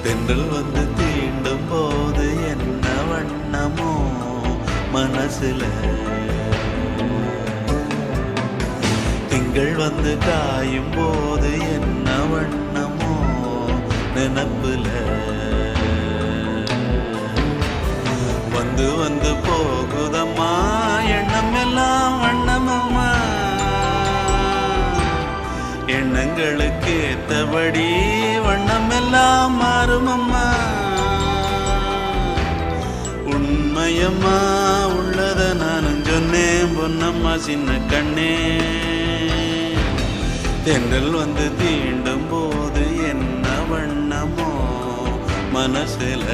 தென்றல் வந்து தீண்டும் போது என்ன வண்ணமோ மனசுல, திங்கள் வந்து காயும் போது என்ன வண்ணமோ நினப்புல, வந்து வந்து போகுதம்மா எண்ணம் எல்லாம் வண்ணமம்மா, எண்ணங்களுக்கு ஏத்தபடி வண்ணம் எல்லாம் மாறுமம்மா. உண்மையம்மா உள்ளத நானும் சொன்னேன் பொன்னம்மா சின்ன கண்ணே, தென்றல் வந்து தீண்டும் போது என்ன வண்ணமோ மனசுல.